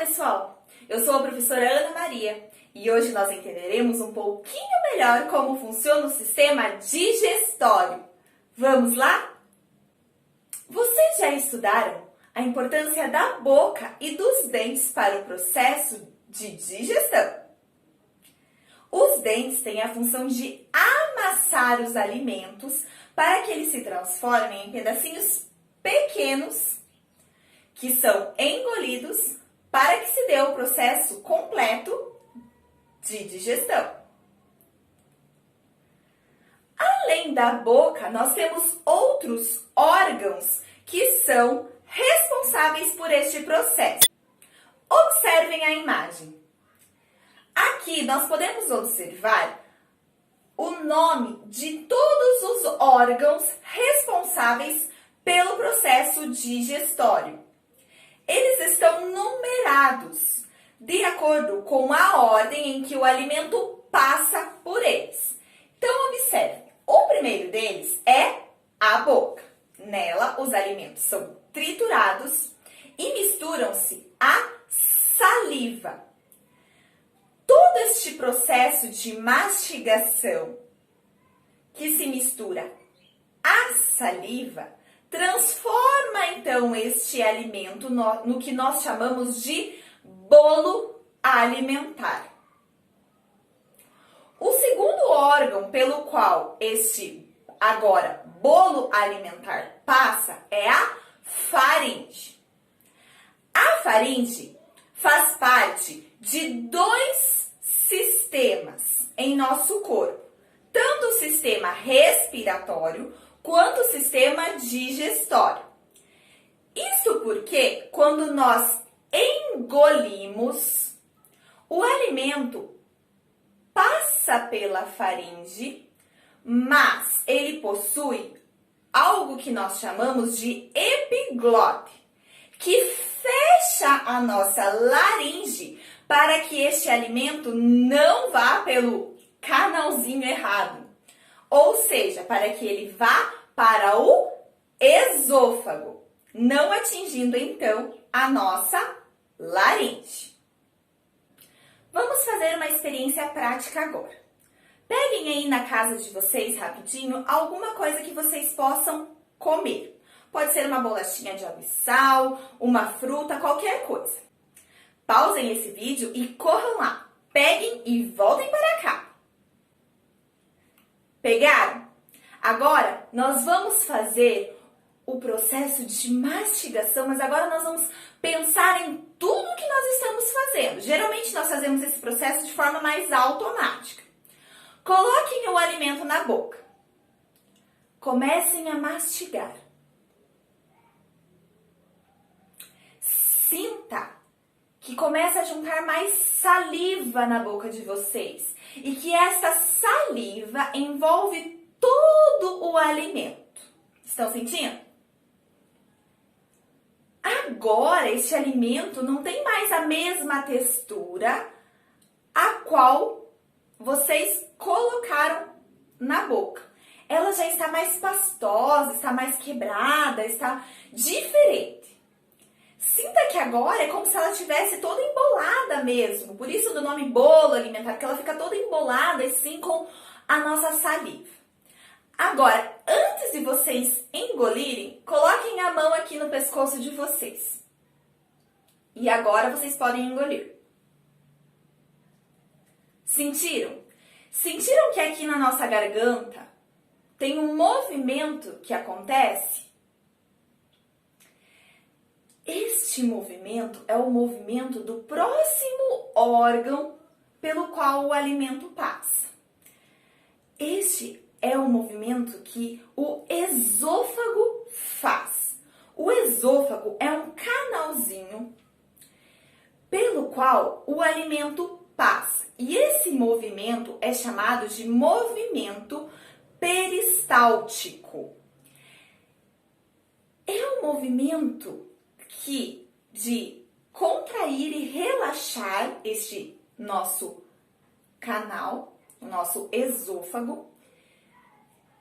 pessoal! Eu sou a professora Ana Maria e hoje nós entenderemos um pouquinho melhor como funciona o sistema digestório. Vamos lá? Vocês já estudaram a importância da boca e dos dentes para o processo de digestão? Os dentes têm a função de amassar os alimentos para que eles se transformem em pedacinhos pequenos que são engolidos para que se dê o processo completo de digestão. Além da boca, nós temos outros órgãos que são responsáveis por este processo. Observem a imagem. Aqui nós podemos observar o nome de todos os órgãos responsáveis pelo processo digestório. Eles estão numerados de acordo com a ordem em que o alimento passa por eles. Então, observe, o primeiro deles é a boca. Nela, os alimentos são triturados e misturam-se à saliva. Todo este processo de mastigação que se mistura à saliva transforma então este alimento no que nós chamamos de bolo alimentar. O segundo órgão pelo qual este bolo alimentar passa é a faringe. A faringe faz parte de dois sistemas em nosso corpo, tanto o sistema respiratório quanto o sistema digestório. Isso porque quando nós engolimos, o alimento passa pela faringe, mas ele possui algo que nós chamamos de epiglote, que fecha a nossa laringe para que este alimento não vá pelo canalzinho errado. Ou seja, para que ele vá para o esôfago, não atingindo então a nossa laringe. Vamos fazer uma experiência prática agora. Peguem aí na casa de vocês rapidinho alguma coisa que vocês possam comer. Pode ser uma bolachinha de água e sal, uma fruta, qualquer coisa. Pausem esse vídeo e corram lá. Peguem e voltem para cá. Pegaram? Agora, nós vamos fazer o processo de mastigação, mas agora nós vamos pensar em tudo que nós estamos fazendo. Geralmente, nós fazemos esse processo de forma mais automática. Coloquem o alimento na boca. Comecem a mastigar. Sinta que começa a juntar mais saliva na boca de vocês e que esta saliva envolve todo o alimento. Estão sentindo? Agora, este alimento não tem mais a mesma textura a qual vocês colocaram na boca. Ela já está mais pastosa, está mais quebrada, está diferente. Sinta que agora é como se ela estivesse toda embolada mesmo. Por isso do nome bolo alimentar, porque ela fica toda embolada assim com a nossa saliva. Agora, antes de vocês engolirem, coloquem a mão aqui no pescoço de vocês. E agora vocês podem engolir. Sentiram? Sentiram que aqui na nossa garganta tem um movimento que acontece? Este movimento é o movimento do próximo órgão pelo qual o alimento passa. Este é o movimento que o esôfago faz. O esôfago é um canalzinho pelo qual o alimento passa. E esse movimento é chamado de movimento peristáltico. É um movimento de contrair e relaxar este nosso canal, o nosso esôfago,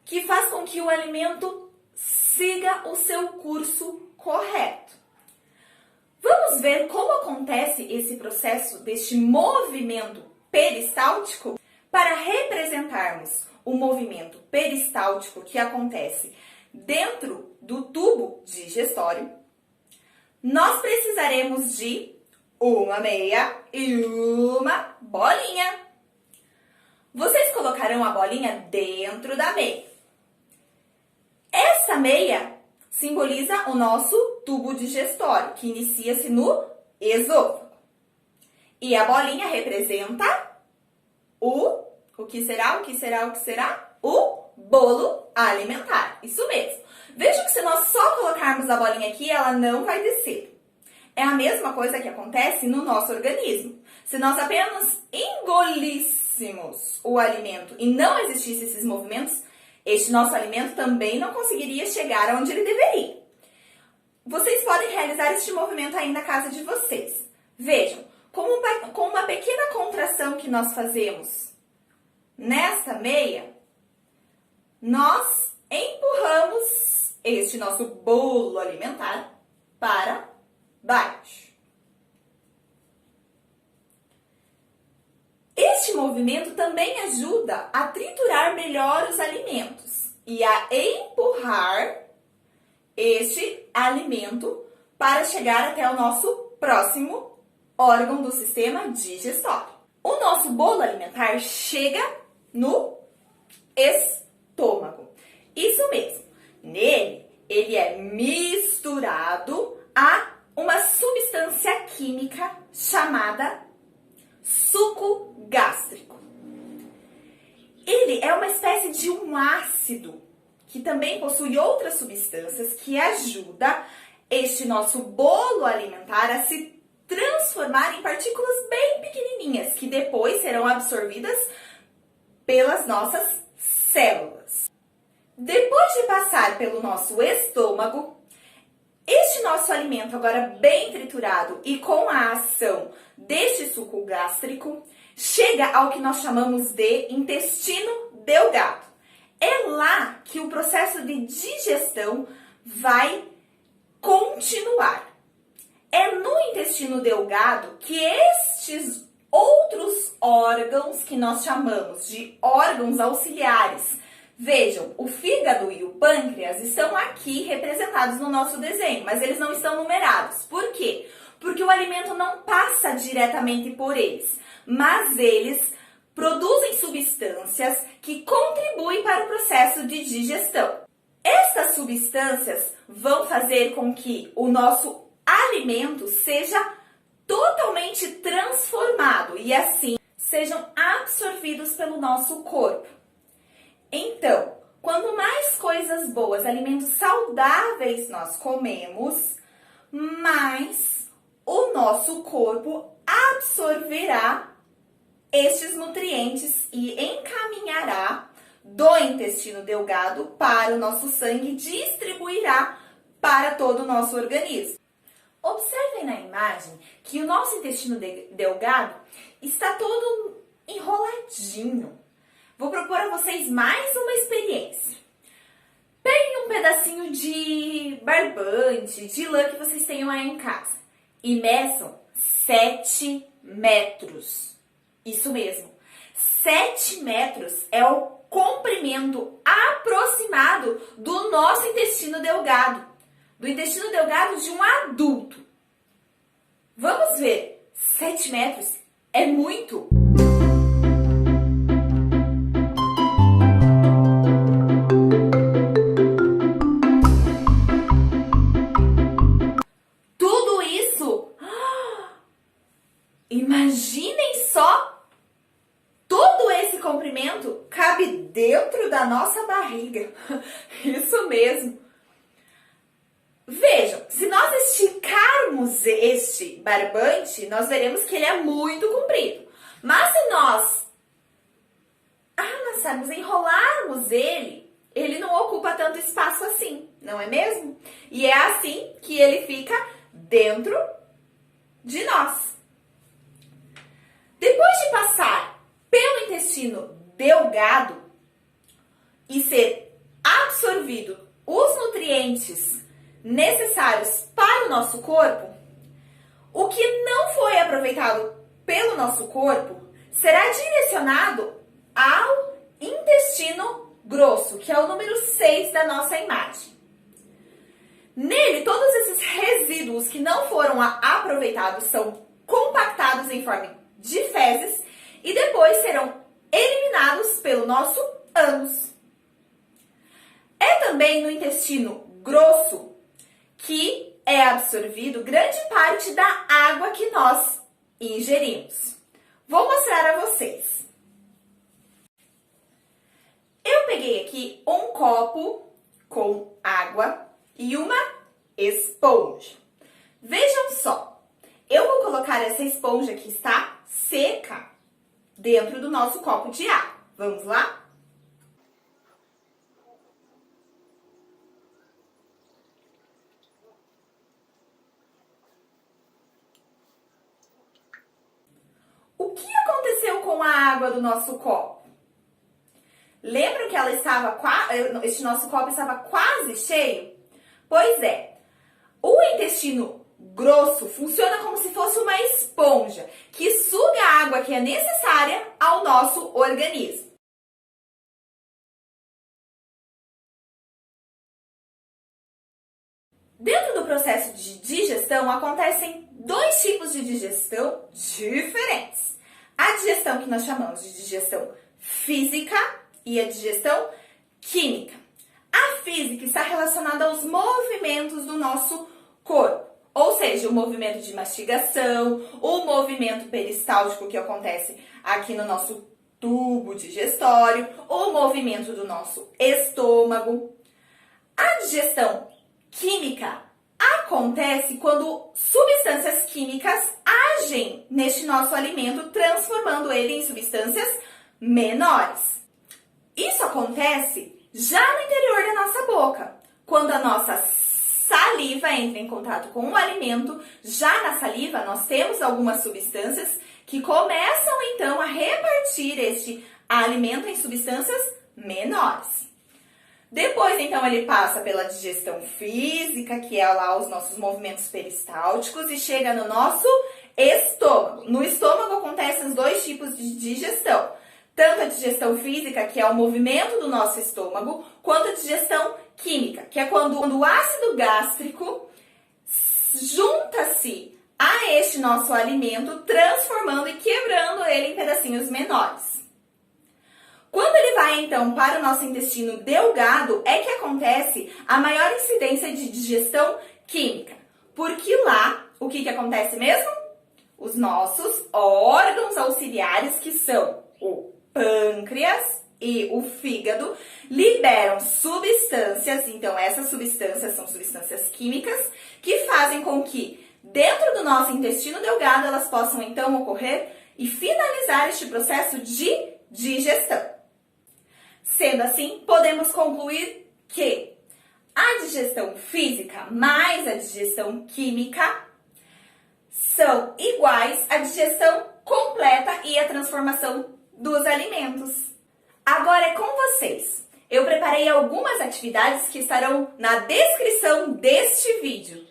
que faz com que o alimento siga o seu curso correto. Vamos Vamos ver como acontece esse processo deste movimento peristáltico? Para representarmos o movimento peristáltico que acontece dentro do tubo digestório, nós precisaremos de uma meia e uma bolinha. Vocês colocarão a bolinha dentro da meia. Essa meia simboliza o nosso tubo digestório, que inicia-se no esôfago. E a bolinha representa o que será? O bolo alimentar. Isso mesmo. Vejam que se nós só colocarmos a bolinha aqui, ela não vai descer. É a mesma coisa que acontece no nosso organismo. Se nós apenas engolíssemos o alimento e não existissem esses movimentos, este nosso alimento também não conseguiria chegar aonde ele deveria. Vocês podem realizar este movimento aí na casa de vocês. Vejam, com uma pequena contração que nós fazemos nesta meia, nós empurramos este nosso bolo alimentar para baixo. Este movimento também ajuda a triturar melhor os alimentos e a empurrar este alimento para chegar até o nosso próximo órgão do sistema digestório. O nosso bolo alimentar chega no estômago. Isso mesmo. Nele, ele é misturado a uma substância química chamada suco gástrico. Ele é uma espécie de um ácido que também possui outras substâncias que ajuda este nosso bolo alimentar a se transformar em partículas bem pequenininhas que depois serão absorvidas pelas nossas células. Depois de passar pelo nosso estômago, este nosso alimento agora bem triturado e com a ação deste suco gástrico, chega ao que nós chamamos de intestino delgado. É lá que o processo de digestão vai continuar. É no intestino delgado que estes outros órgãos que nós chamamos de órgãos auxiliares. Vejam, o fígado e o pâncreas estão aqui representados no nosso desenho, mas eles não estão numerados. Por quê? Porque o alimento não passa diretamente por eles, mas eles produzem substâncias que contribuem para o processo de digestão. Estas substâncias vão fazer com que o nosso alimento seja totalmente transformado e assim sejam absorvidos pelo nosso corpo. Então, quanto mais coisas boas, alimentos saudáveis nós comemos, mais o nosso corpo absorverá estes nutrientes e encaminhará do intestino delgado para o nosso sangue e distribuirá para todo o nosso organismo. Observem na imagem que o nosso intestino delgado está todo enroladinho. Vou propor a vocês mais uma experiência. Peguem um pedacinho de barbante, de lã que vocês tenham aí em casa e meçam 7 metros. Isso mesmo, 7 metros é o comprimento aproximado do nosso intestino delgado, do intestino delgado de um adulto. Vamos ver, 7 metros é muito? Tudo isso? Imaginem só! Todo esse comprimento cabe dentro da nossa barriga. Isso mesmo. Vejam, se nós esticarmos este barbante, nós veremos que ele é muito comprido. Mas se nós amassarmos, enrolarmos ele não ocupa tanto espaço assim, não é mesmo? E é assim que ele fica dentro de nós. Depois de passar pelo intestino delgado e ser absorvido os nutrientes necessários para o nosso corpo, O que não foi aproveitado pelo nosso corpo será direcionado ao intestino grosso, que é o número 6 da nossa imagem. Nele, todos esses resíduos que não foram aproveitados são compactados em forma de fezes e depois serão eliminados pelo nosso ânus. É também no intestino grosso que é absorvido grande parte da água que nós ingerimos. Vou mostrar a vocês. Eu peguei aqui um copo com água e uma esponja. Vejam só, eu vou colocar essa esponja que está seca dentro do nosso copo de água. Vamos lá? O que aconteceu com a água do nosso copo? Lembram que este nosso copo estava quase cheio? Pois é, o intestino grosso funciona como se fosse uma esponja que suga a água que é necessária ao nosso organismo. Dentro do processo de digestão acontecem dois tipos de digestão diferentes. A digestão que nós chamamos de digestão física e a digestão química. A física está relacionada aos movimentos do nosso corpo, ou seja, o movimento de mastigação, o movimento peristáltico que acontece aqui no nosso tubo digestório, o movimento do nosso estômago. A digestão química acontece quando substâncias químicas agem neste nosso alimento, transformando ele em substâncias menores. Isso acontece já no interior da nossa boca, quando a nossa saliva entra em contato com o alimento. Já na saliva nós temos algumas substâncias que começam então a repartir este alimento em substâncias menores. Depois, então, ele passa pela digestão física, que é lá os nossos movimentos peristálticos, e chega no nosso estômago. No estômago acontecem os dois tipos de digestão. Tanto a digestão física, que é o movimento do nosso estômago, quanto a digestão química, que é quando o ácido gástrico junta-se a este nosso alimento, transformando e quebrando ele em pedacinhos menores. Quando ele vai, então, para o nosso intestino delgado, é que acontece a maior incidência de digestão química. Porque lá, o que acontece mesmo? Os nossos órgãos auxiliares, que são o pâncreas e o fígado, liberam substâncias. Então, essas substâncias são substâncias químicas que fazem com que, dentro do nosso intestino delgado, elas possam, então, ocorrer e finalizar este processo de digestão. Sendo assim, podemos concluir que a digestão física mais a digestão química são iguais à digestão completa e à transformação dos alimentos. Agora é com vocês. Eu preparei algumas atividades que estarão na descrição deste vídeo.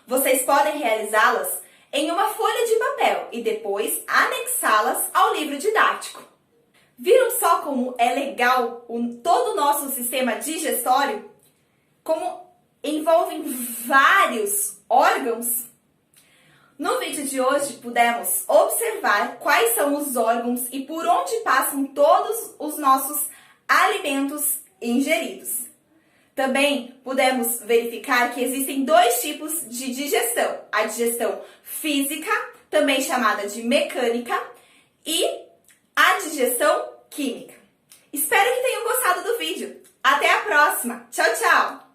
Vocês podem realizá-las em uma folha de papel e depois anexá-las ao livro didático. Viram só como é legal todo o nosso sistema digestório? Como envolvem vários órgãos? No vídeo de hoje, pudemos observar quais são os órgãos e por onde passam todos os nossos alimentos ingeridos. Também pudemos verificar que existem dois tipos de digestão. A digestão física, também chamada de mecânica, e a digestão química. Espero que tenham gostado do vídeo. Até a próxima. Tchau, tchau!